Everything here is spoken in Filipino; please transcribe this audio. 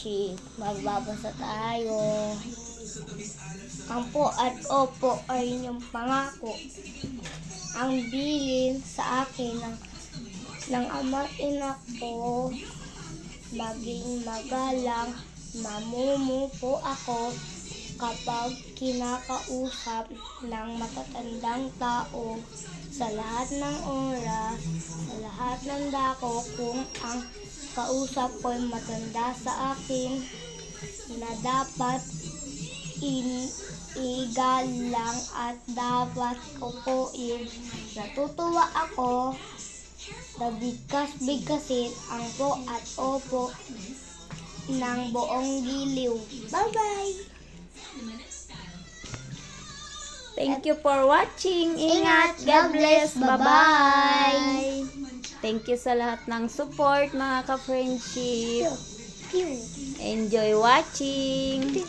friendship. Magbabasa tayo. Ang po at opo ay inyong pangako. Ang bilin sa akin ng ama at ina ko. Maging magalang, mamumupo ako kapag kinakausap ng matatandang tao sa lahat ng oras, sa lahat ng dako, kung ang kausap ko'y matanda sa akin na dapat igalang at dapat upuin. Natutuwa ako na bigkas-bigkasin ang po at opo ng buong giliw. Bye-bye! Thank you for watching. Ingat! God bless. Bye-bye! Thank you sa lahat ng support, mga ka-friendship. Pew! Enjoy watching.